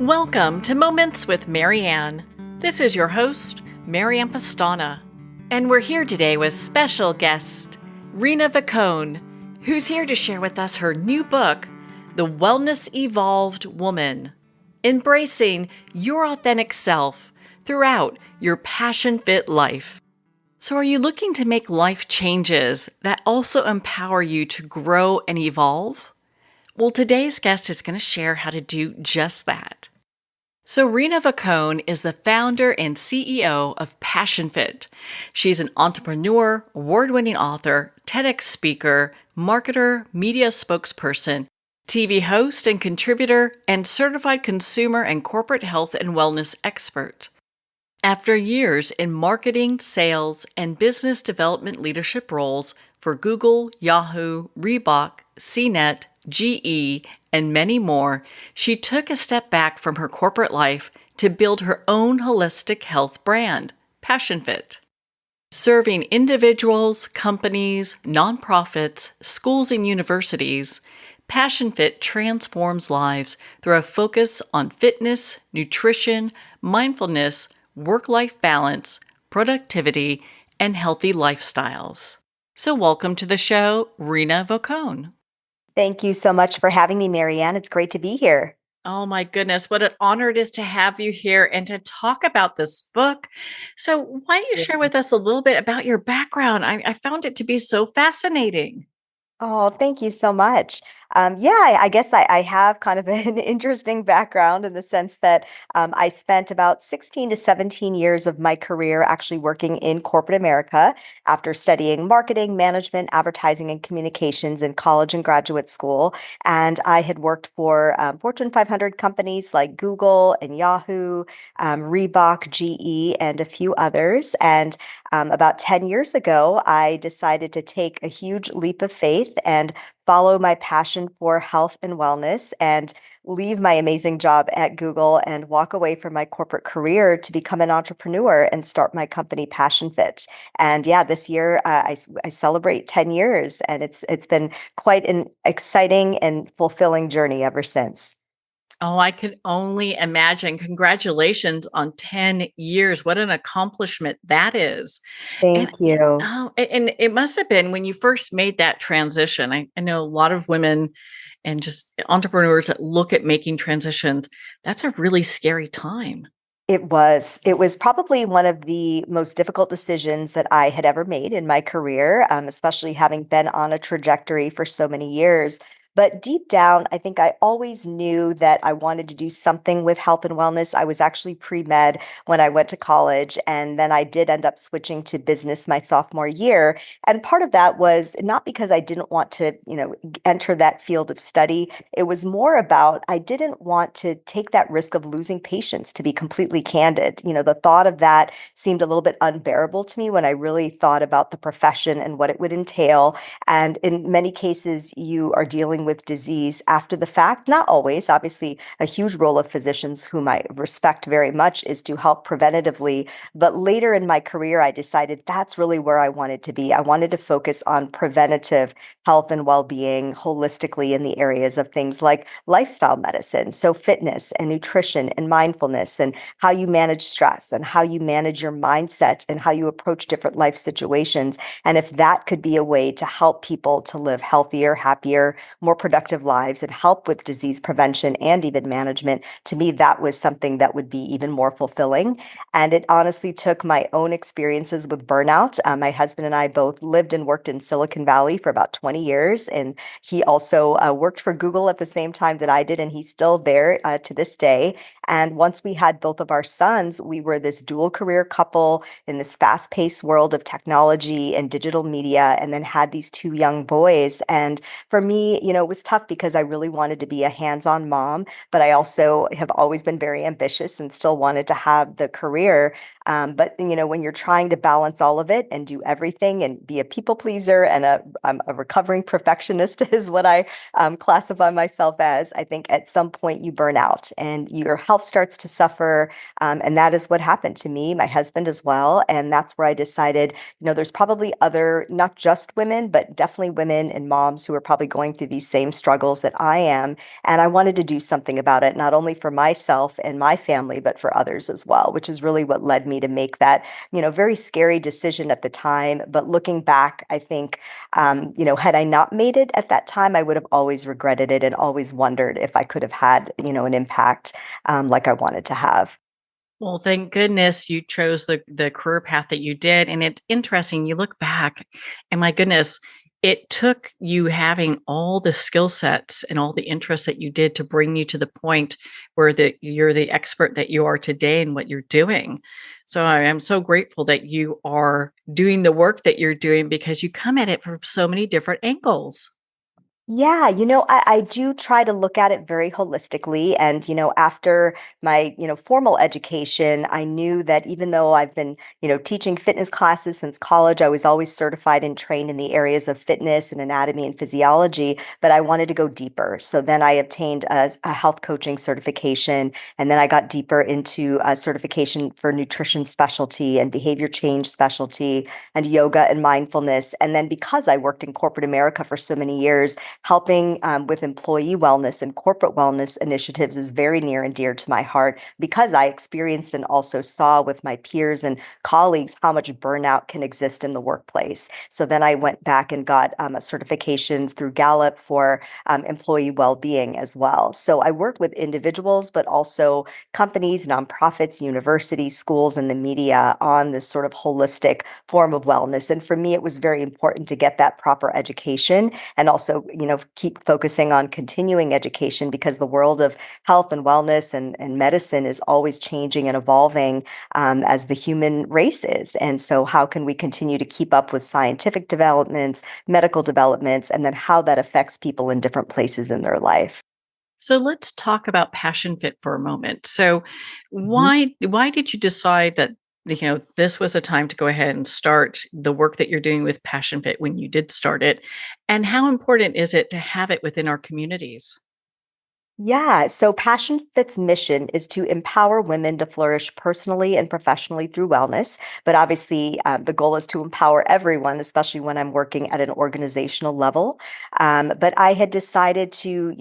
Welcome to Moments with Marianne. This is your host, Marianne Pastana, and we're here today with special guest, Reena Vokoun, who's here to share with us her new book, The Wellness Evolved Woman, Embracing Your Authentic Self Throughout Your Passion-Fit Life. So are you looking to make life changes that also empower you to grow and evolve? Well, today's guest is going to share how to do just that. So Reena Vokoun is the founder and CEO of PassionFit. She's an entrepreneur, award-winning author, TEDx speaker, marketer, media spokesperson, TV host and contributor, and certified consumer and corporate health and wellness expert. After years in marketing, sales, and business development leadership roles for Google, Yahoo, Reebok, CNET, GE, and many more, she took a step back from her corporate life to build her own holistic health brand, PassionFit. Serving individuals, companies, nonprofits, schools, and universities, PassionFit transforms lives through a focus on fitness, nutrition, mindfulness, work-life balance, productivity, and healthy lifestyles. So welcome to the show, Reena Vokoun. Thank you so much for having me, Marianne. It's great to be here. Oh my goodness, what an honor it is to have you here and to talk about this book. So why don't you share with us a little bit about your background? I found it to be so fascinating. Oh, thank you so much. I guess I have kind of an interesting background in the sense that I spent about 16 to 17 years of my career actually working in corporate America after studying marketing, management, advertising, and communications in college and graduate school. And I had worked for Fortune 500 companies like Google and Yahoo, Reebok, GE, and a few others. And about 10 years ago, I decided to take a huge leap of faith and follow my passion for health and wellness and leave my amazing job at Google and walk away from my corporate career to become an entrepreneur and start my company PassionFit. And yeah, this year I celebrate 10 years, and it's been quite an exciting and fulfilling journey ever since. Oh, I can only imagine. Congratulations on 10 years. What an accomplishment that is. And Thank you. and it must have been when you first made that transition. I know a lot of women and just entrepreneurs that look at making transitions. That's a really scary time. It was. It was probably one of the most difficult decisions that I had ever made in my career, especially having been on a trajectory for so many years. But deep down, I think I always knew that I wanted to do something with health and wellness. I was actually pre-med when I went to college, and then I did end up switching to business my sophomore year. And part of that was not because I didn't want to, enter that field of study. It was more about I didn't want to take that risk of losing patients, to be completely candid. The thought of that seemed a little bit unbearable to me when I really thought about the profession and what it would entail. And in many cases, you are dealing with disease after the fact. Not always. Obviously, a huge role of physicians, whom I respect very much, is to help preventatively. But later in my career, I decided that's really where I wanted to be. I wanted to focus on preventative health and well-being holistically in the areas of things like lifestyle medicine, so fitness and nutrition and mindfulness, and how you manage stress and how you manage your mindset and how you approach different life situations. And if that could be a way to help people to live healthier, happier, more productive lives and help with disease prevention and even management, to me, that was something that would be even more fulfilling. And it honestly took my own experiences with burnout. My husband and I both lived and worked in Silicon Valley for about 20 years. And he also worked for Google at the same time that I did. And he's still there to this day. And once we had both of our sons, we were this dual career couple in this fast paced world of technology and digital media, and then had these two young boys. And for me, it was tough because I really wanted to be a hands on mom, but I also have always been very ambitious and still wanted to have the career. But when you're trying to balance all of it and do everything and be a people pleaser and a recovering perfectionist is what I classify myself as. I think at some point you burn out and your health starts to suffer. And that is what happened to me, my husband as well. And that's where I decided, there's probably other, not just women, but definitely women and moms who are probably going through these same struggles that I am. And I wanted to do something about it, not only for myself and my family, but for others as well, which is really what led me to make that, very scary decision at the time. But looking back, I think, had I not made it at that time, I would have always regretted it and always wondered if I could have had, an impact like I wanted to have. Well, thank goodness you chose the career path that you did, and it's interesting, you look back and my goodness, it took you having all the skill sets and all the interests that you did to bring you to the point where you're the expert that you are today in what you're doing. So I am so grateful that you are doing the work that you're doing because you come at it from so many different angles. Yeah, I do try to look at it very holistically. And, after my, formal education, I knew that even though I've been, teaching fitness classes since college, I was always certified and trained in the areas of fitness and anatomy and physiology, but I wanted to go deeper. So then I obtained a health coaching certification, and then I got deeper into a certification for nutrition specialty and behavior change specialty and yoga and mindfulness. And then because I worked in corporate America for so many years, helping with employee wellness and corporate wellness initiatives is very near and dear to my heart because I experienced and also saw with my peers and colleagues how much burnout can exist in the workplace. So then I went back and got a certification through Gallup for employee well-being as well. So I work with individuals, but also companies, nonprofits, universities, schools, and the media on this sort of holistic form of wellness. And for me, it was very important to get that proper education and also, keep focusing on continuing education because the world of health and wellness and medicine is always changing and evolving as the human race is. And so, how can we continue to keep up with scientific developments, medical developments, and then how that affects people in different places in their life? So let's talk about Passion Fit for a moment. So why did you decide that this was a time to go ahead and start the work that you're doing with Passion Fit when you did start it? And how important is it to have it within our communities? Yeah, so Passion Fit's mission is to empower women to flourish personally and professionally through wellness. But obviously, the goal is to empower everyone, especially when I'm working at an organizational level. But I had decided to,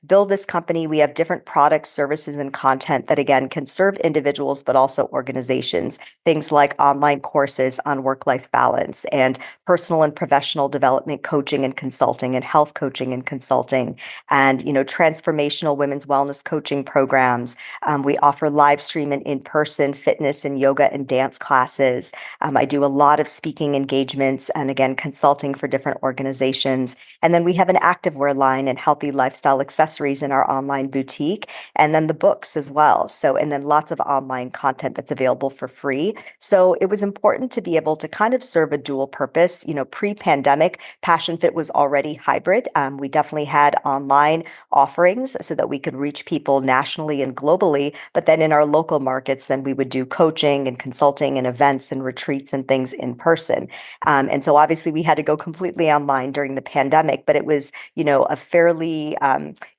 build this company. We have different products, services, and content that, again, can serve individuals, but also organizations. Things like online courses on work-life balance and personal and professional development coaching and consulting and health coaching and consulting and transformational women's wellness coaching programs. We offer live stream and in-person fitness and yoga and dance classes. I do a lot of speaking engagements and again consulting for different organizations. And then we have an activewear line and healthy lifestyle accessories in our online boutique, and then the books as well. So and then lots of online content that's available for free. So it was important to be able to kind of serve a dual purpose. Pre-pandemic, Passion Fit was already hybrid. We definitely had online offerings so that we could reach people nationally and globally. But then in our local markets, then we would do coaching and consulting and events and retreats and things in person. And so obviously we had to go completely online during the pandemic, but it was, a fairly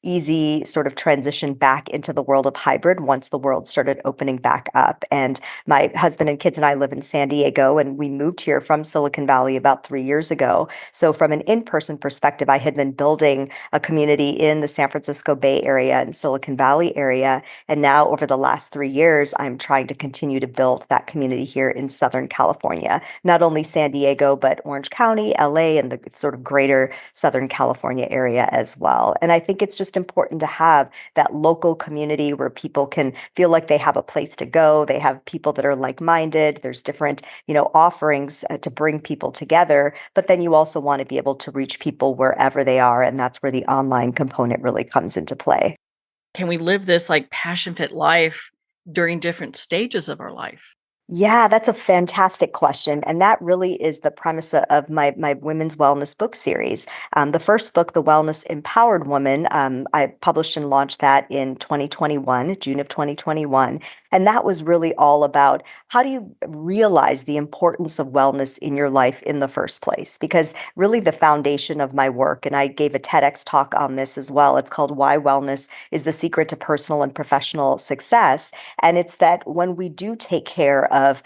easy sort of transition back into the world of hybrid once the world started opening back up. And my husband and kids and I live in San Diego, and we moved here from Silicon Valley about 3 years ago. So from an in-person perspective, I had been building a community in the San Francisco Bay Area and Silicon Valley area. And now, over the last 3 years, I'm trying to continue to build that community here in Southern California, not only San Diego, but Orange County, LA, and the sort of greater Southern California area as well. And I think it's just important to have that local community where people can feel like they have a place to go. They have people that are like minded. There's different, offerings to bring people together. But then you also want to be able to reach people wherever they are. And that's where the online component really comes into play. Can we live this like passion fit life during different stages of our life? Yeah, that's a fantastic question. And that really is the premise of my women's wellness book series. The first book, The Wellness Empowered Woman, I published and launched that in 2021, June of 2021. And that was really all about how do you realize the importance of wellness in your life in the first place? Because really the foundation of my work, and I gave a TEDx talk on this as well. It's called Why Wellness is the Secret to Personal and Professional Success. And it's that when we do take care of,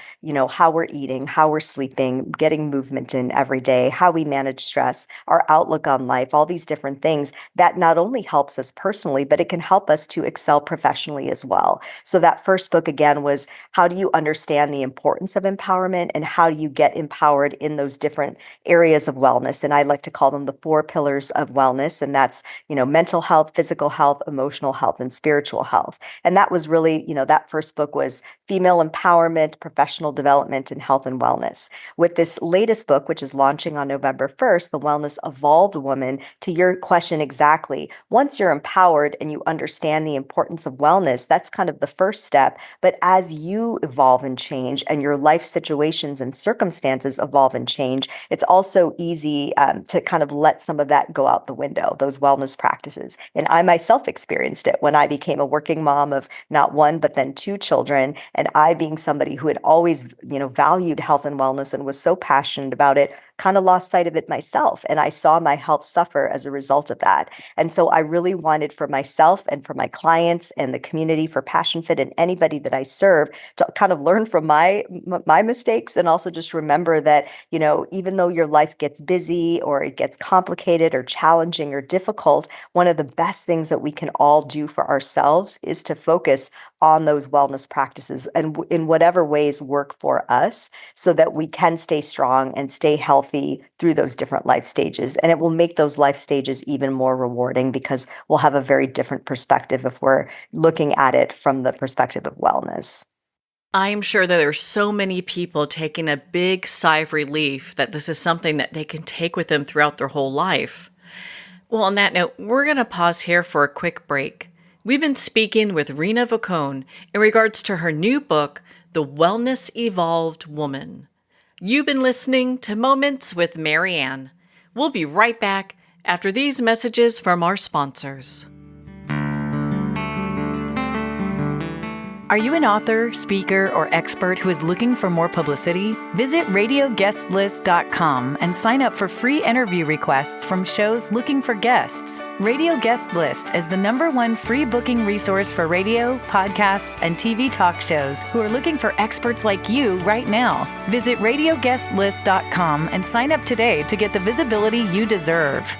how we're eating, how we're sleeping, getting movement in every day, how we manage stress, our outlook on life, all these different things, that not only helps us personally, but it can help us to excel professionally as well. So that first book again was how do you understand the importance of empowerment and how do you get empowered in those different areas of wellness? And I like to call them the four pillars of wellness. And that's, mental health, physical health, emotional health, and spiritual health. And that was really, that first book was female empowerment, professional development, and health and wellness. With this latest book, which is launching on November 1st, The Wellness Evolved Woman, to your question exactly, once you're empowered and you understand the importance of wellness, that's kind of the first step. But as you evolve and change and your life situations and circumstances evolve and change, it's also easy to kind of let some of that go out the window, those wellness practices. And I myself experienced it when I became a working mom of not one, but then two children. And I, being somebody who had always, valued health and wellness and was so passionate about it, kind of lost sight of it myself. And I saw my health suffer as a result of that. And so I really wanted for myself and for my clients and the community for Passion Fit and anybody that I serve to kind of learn from my mistakes and also just remember that, even though your life gets busy or it gets complicated or challenging or difficult, one of the best things that we can all do for ourselves is to focus on those wellness practices and in whatever ways work for us so that we can stay strong and stay healthy through those different life stages. And it will make those life stages even more rewarding because we'll have a very different perspective if we're looking at it from the perspective of wellness. I'm sure that there's so many people taking a big sigh of relief that this is something that they can take with them throughout their whole life. Well, on that note, we're going to pause here for a quick break. We've been speaking with Reena Vokoun in regards to her new book, The Wellness Evolved Woman. You've been listening to Moments with Marianne. We'll be right back after these messages from our sponsors. Are you an author, speaker, or expert who is looking for more publicity? Visit radioguestlist.com and sign up for free interview requests from shows looking for guests. Radio Guest List is the #1 free booking resource for radio, podcasts, and TV talk shows who are looking for experts like you right now. Visit radioguestlist.com and sign up today to get the visibility you deserve.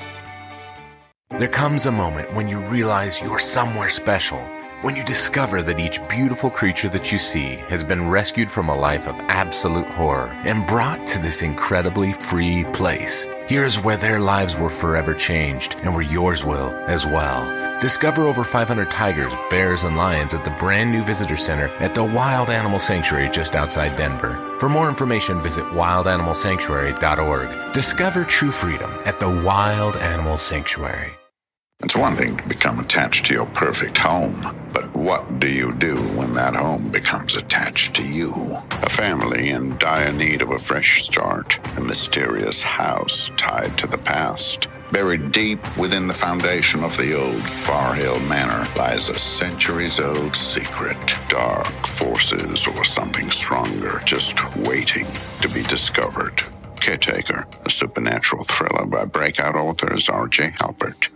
There comes a moment when you realize you're somewhere special. When you discover that each beautiful creature that you see has been rescued from a life of absolute horror and brought to this incredibly free place. Here's where their lives were forever changed and where yours will as well. Discover over 500 tigers, bears, and lions at the brand new visitor center at the Wild Animal Sanctuary just outside Denver. For more information, visit wildanimalsanctuary.org. Discover true freedom at the Wild Animal Sanctuary. It's one thing to become attached to your perfect home, but what do you do when that home becomes attached to you? A family in dire need of a fresh start, a mysterious house tied to the past. Buried deep within the foundation of the old Far Hill Manor lies a centuries-old secret. Dark forces or something stronger just waiting to be discovered. Caretaker, a supernatural thriller by breakout authors R.J. Halpert.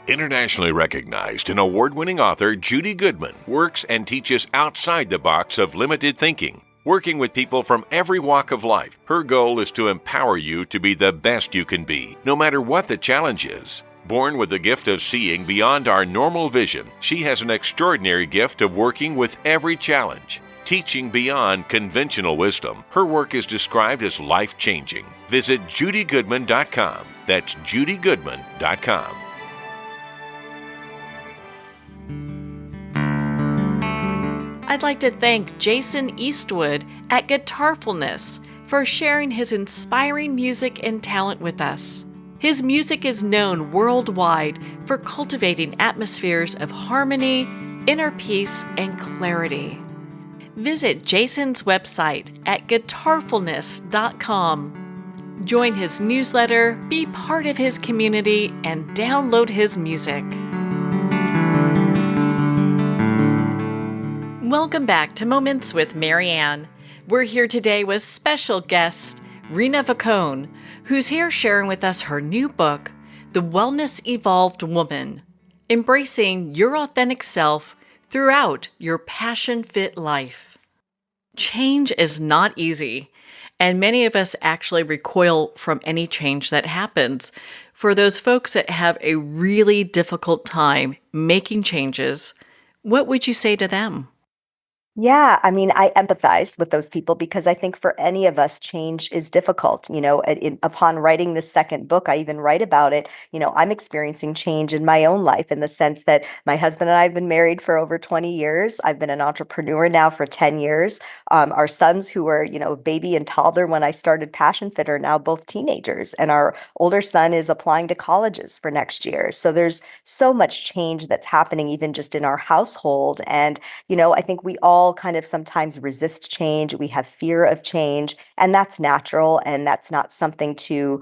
Internationally recognized and award-winning author Judy Goodman works and teaches outside the box of limited thinking. Working with people from every walk of life, her goal is to empower you to be the best you can be, no matter what the challenge is. Born with the gift of seeing beyond our normal vision, she has an extraordinary gift of working with every challenge. Teaching beyond conventional wisdom, her work is described as life-changing. Visit judygoodman.com. That's judygoodman.com. I'd like to thank Jason Eastwood at Guitarfulness for sharing his inspiring music and talent with us. His music is known worldwide for cultivating atmospheres of harmony, inner peace, and clarity. visit Jason's website at guitarfulness.com. Join his newsletter, be part of his community, and download his music. Welcome back to Moments with Marianne. We're here today with special guest Reena Vokoun, who's here sharing with us her new book, The Wellness Evolved Woman, Embracing Your Authentic Self Throughout Your Passion-Fit Life. Change is not easy, and many of us actually recoil from any change that happens. For those folks that have a really difficult time making changes, what would you say to them? Yeah, I mean, I empathize with those people because I think for any of us, change is difficult. Upon writing this second book, I even write about it. I'm experiencing change in my own life in the sense that my husband and I have been married for over 20 years. I've been an entrepreneur now for 10 years. Our sons, who were, baby and toddler when I started Passion Fit, are now both teenagers. And our older son is applying to colleges for next year. So there's so much change that's happening even just in our household. And I think we all kind of sometimes resist change. We have fear of change, and that's natural. And that's not something to,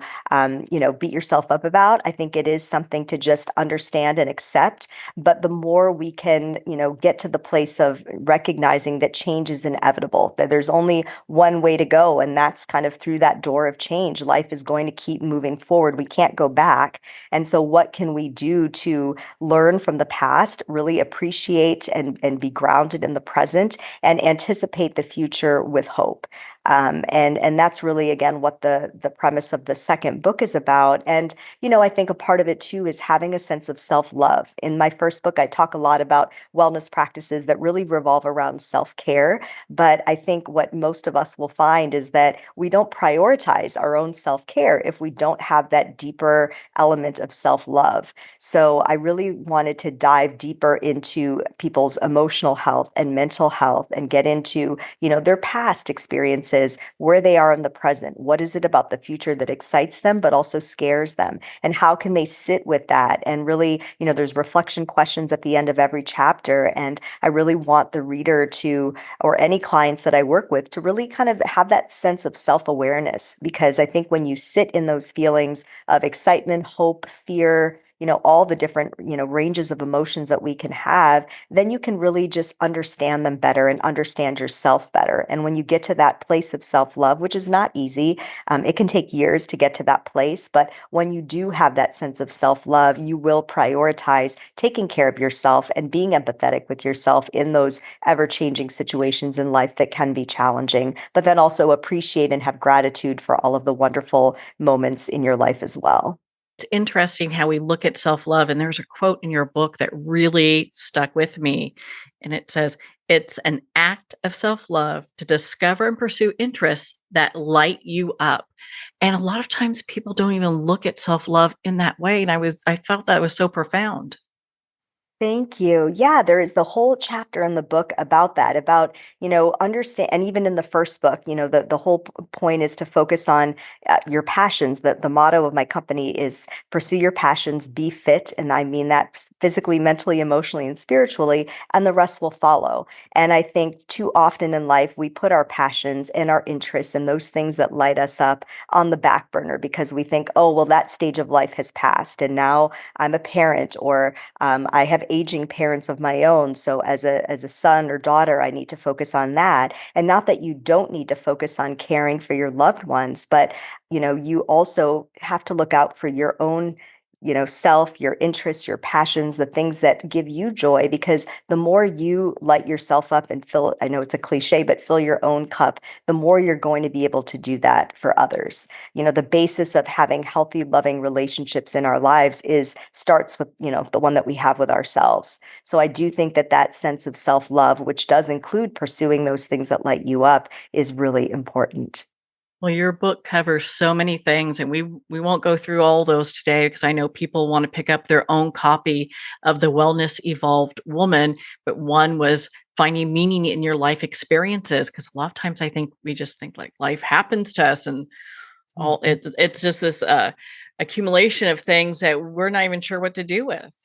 beat yourself up about. I think it is something to just understand and accept. But the more we can, get to the place of recognizing that change is inevitable, that there's only one way to go, and that's kind of through that door of change. Life is going to keep moving forward. We can't go back. And so what can we do to learn from the past, really appreciate and be grounded in the present, and anticipate the future with hope? And that's really, again, what the premise of the second book is about. And I think a part of it too is having a sense of self-love. In my first book, I talk a lot about wellness practices that really revolve around self-care. But I think what most of us will find is that we don't prioritize our own self-care if we don't have that deeper element of self-love. So I really wanted to dive deeper into people's emotional health and mental health and get into, their past experiences, where they are in the present. What is it about the future that excites them, but also scares them? And how can they sit with that? And really, there's reflection questions at the end of every chapter. And I really want the reader to, or any clients that I work with, to really kind of have that sense of self-awareness. Because I think when you sit in those feelings of excitement, hope, fear, all the different, ranges of emotions that we can have, then you can really just understand them better and understand yourself better. And when you get to that place of self-love, which is not easy, it can take years to get to that place. But when you do have that sense of self-love, you will prioritize taking care of yourself and being empathetic with yourself in those ever-changing situations in life that can be challenging, but then also appreciate and have gratitude for all of the wonderful moments in your life as well. It's interesting how we look at self-love. And there's a quote in your book that really stuck with me. And it says, it's an act of self-love to discover and pursue interests that light you up. And a lot of times people don't even look at self-love in that way. And I felt that was so profound. Thank you. Yeah, there is the whole chapter in the book about that, about, understand, and even in the first book, the whole point is to focus on your passions. The motto of my company is pursue your passions, be fit. And I mean that physically, mentally, emotionally, and spiritually, and the rest will follow. And I think too often in life, we put our passions and our interests and those things that light us up on the back burner because we think, oh, well, that stage of life has passed. And now I'm a parent, or I have aging parents of my own. So as a son or daughter, I need to focus on that. And not that you don't need to focus on caring for your loved ones, but you also have to look out for your own self, your interests, your passions, the things that give you joy, because the more you light yourself up and fill, I know it's a cliche, but fill your own cup, the more you're going to be able to do that for others. The basis of having healthy, loving relationships in our lives starts with, the one that we have with ourselves. So I do think that that sense of self-love, which does include pursuing those things that light you up, is really important. Well, your book covers so many things, and we won't go through all those today because I know people want to pick up their own copy of The Wellness Evolved Woman. But one was finding meaning in your life experiences, because a lot of times I think we just think like life happens to us, and it's just this accumulation of things that we're not even sure what to do with.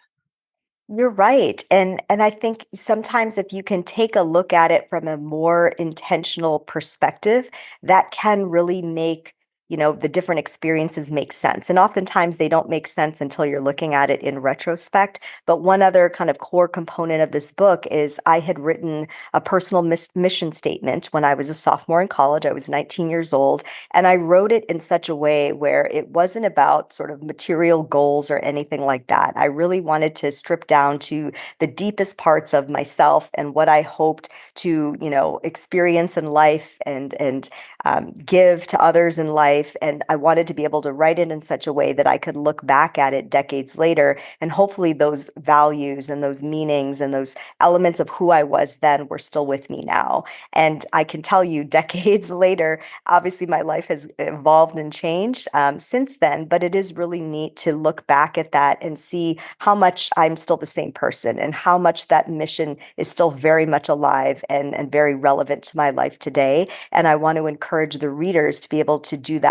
You're right. And I think sometimes if you can take a look at it from a more intentional perspective, that can really make, the different experiences make sense. And oftentimes they don't make sense until you're looking at it in retrospect. But one other kind of core component of this book is I had written a personal mission statement when I was a sophomore in college. I was 19 years old, and I wrote it in such a way where it wasn't about sort of material goals or anything like that. I really wanted to strip down to the deepest parts of myself and what I hoped to, experience in life and give to others in life. And I wanted to be able to write it in such a way that I could look back at it decades later, and hopefully those values and those meanings and those elements of who I was then were still with me now. And I can tell you, decades later, obviously my life has evolved and changed since then, but it is really neat to look back at that and see how much I'm still the same person and how much that mission is still very much alive and very relevant to my life today. And I want to encourage the readers to be able to do that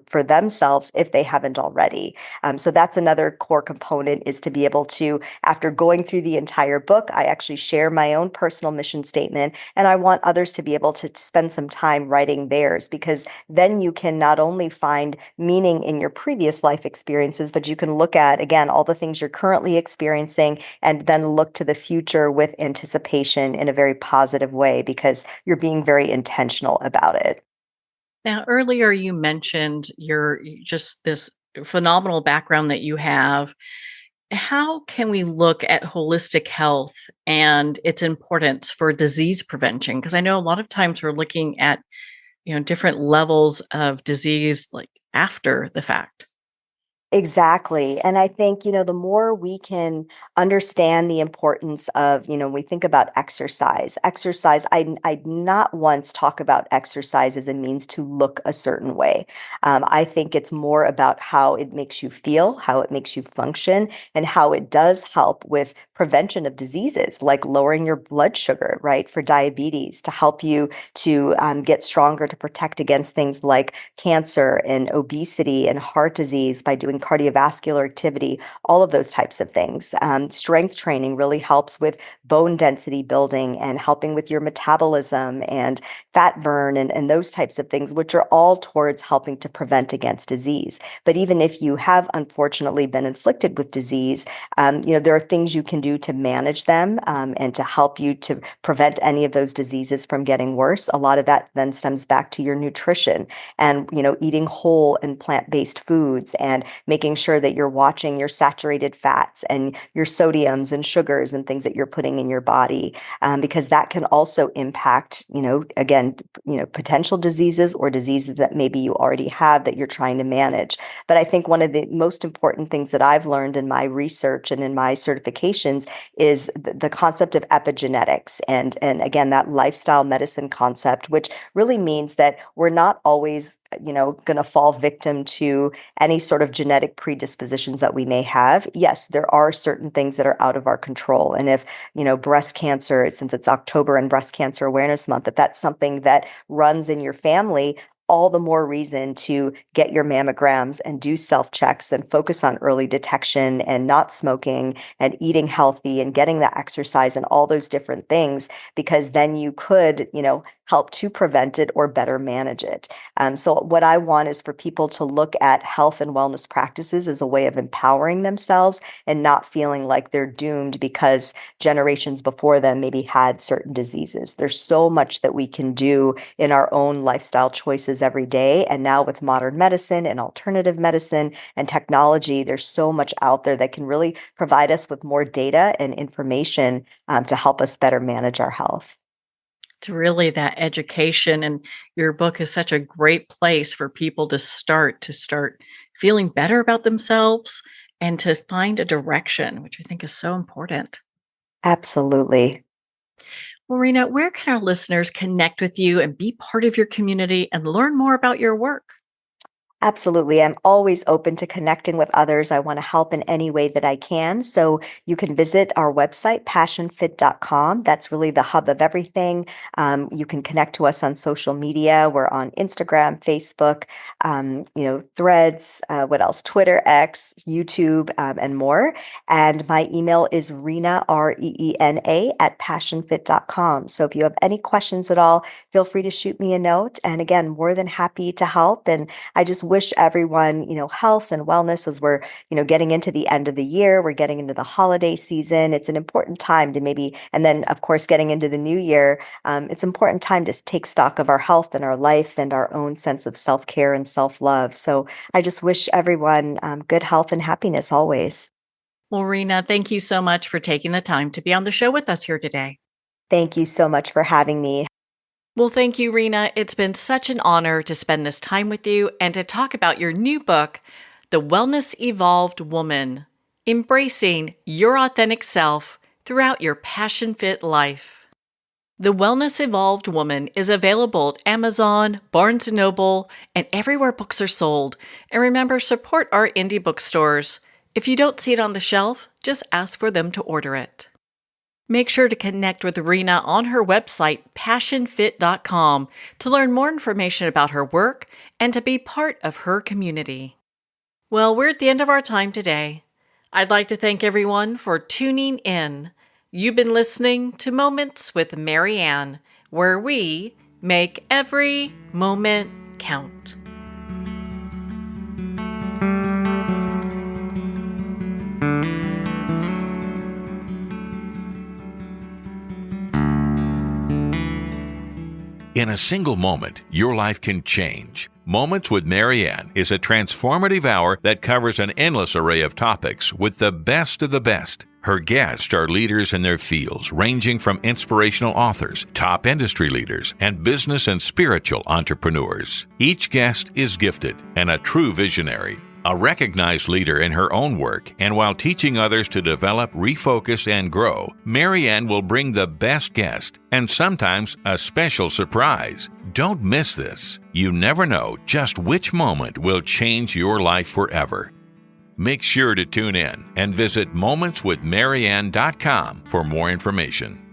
for themselves if they haven't already. So that's another core component, is to be able to, after going through the entire book, I actually share my own personal mission statement, and I want others to be able to spend some time writing theirs, because then you can not only find meaning in your previous life experiences, but you can look at, again, all the things you're currently experiencing and then look to the future with anticipation in a very positive way because you're being very intentional about it. Now, earlier you mentioned just this phenomenal background that you have. How can we look at holistic health and its importance for disease prevention? Because I know a lot of times we're looking at, different levels of disease like after the fact. Exactly. And I think, the more we can understand the importance of, when we think about exercise, I not once talk about exercise as a means to look a certain way. I think it's more about how it makes you feel, how it makes you function, and how it does help with prevention of diseases like lowering your blood sugar, right, for diabetes, to help you to get stronger, to protect against things like cancer and obesity and heart disease by doing cardiovascular activity, all of those types of things. Strength training really helps with bone density building and helping with your metabolism and fat burn and those types of things, which are all towards helping to prevent against disease. But even if you have unfortunately been inflicted with disease, there are things you can do to manage them and to help you to prevent any of those diseases from getting worse. A lot of that then stems back to your nutrition and eating whole and plant-based foods and making sure that you're watching your saturated fats and your sodiums and sugars and things that you're putting in your body, because that can also impact, again, potential diseases or diseases that maybe you already have that you're trying to manage. But I think one of the most important things that I've learned in my research and in my certifications is the concept of epigenetics, and again, that lifestyle medicine concept, which really means that we're not always, going to fall victim to any sort of genetic predispositions that we may have. Yes, there are certain things that are out of our control. And if, breast cancer, since it's October and Breast Cancer Awareness Month, if that's something that runs in your family, all the more reason to get your mammograms and do self checks and focus on early detection and not smoking and eating healthy and getting the exercise and all those different things, because then you could, help to prevent it or better manage it. So, what I want is for people to look at health and wellness practices as a way of empowering themselves and not feeling like they're doomed because generations before them maybe had certain diseases. There's so much that we can do in our own lifestyle choices every day. And now with modern medicine and alternative medicine and technology, there's so much out there that can really provide us with more data and information to help us better manage our health. It's really that education, and your book is such a great place for people to start feeling better about themselves and to find a direction, which I think is so important. Absolutely. Well, Rena, where can our listeners connect with you and be part of your community and learn more about your work? Absolutely. I'm always open to connecting with others. I want to help in any way that I can. So you can visit our website, passionfit.com. That's really the hub of everything. You can connect to us on social media. We're on Instagram, Facebook, Threads, what else? Twitter, X, YouTube, and more. And my email is Reena, Reena, at passionfit.com. So if you have any questions at all, feel free to shoot me a note. And again, more than happy to help. And I just wish everyone, health and wellness as we're, getting into the end of the year, we're getting into the holiday season. It's an important time to maybe, and then of course, getting into the new year, it's an important time to take stock of our health and our life and our own sense of self-care and self-love. So I just wish everyone good health and happiness always. Well, Reena, thank you so much for taking the time to be on the show with us here today. Thank you so much for having me. Well, thank you, Reena. It's been such an honor to spend this time with you and to talk about your new book, The Wellness Evolved Woman, Embracing Your Authentic Self Throughout Your Passion Fit Life. The Wellness Evolved Woman is available at Amazon, Barnes & Noble, and everywhere books are sold. And remember, support our indie bookstores. If you don't see it on the shelf, just ask for them to order it. Make sure to connect with Reena on her website, passionfit.com, to learn more information about her work and to be part of her community. Well, we're at the end of our time today. I'd like to thank everyone for tuning in. You've been listening to Moments with Mary Ann, where we make every moment count. In a single moment, your life can change. Moments with Mary Ann is a transformative hour that covers an endless array of topics with the best of the best. Her guests are leaders in their fields, ranging from inspirational authors, top industry leaders, and business and spiritual entrepreneurs. Each guest is gifted and a true visionary, a recognized leader in her own work, and while teaching others to develop, refocus, and grow, Mary Ann will bring the best guest and sometimes a special surprise. Don't miss this. You never know just which moment will change your life forever. Make sure to tune in and visit momentswithmaryann.com for more information.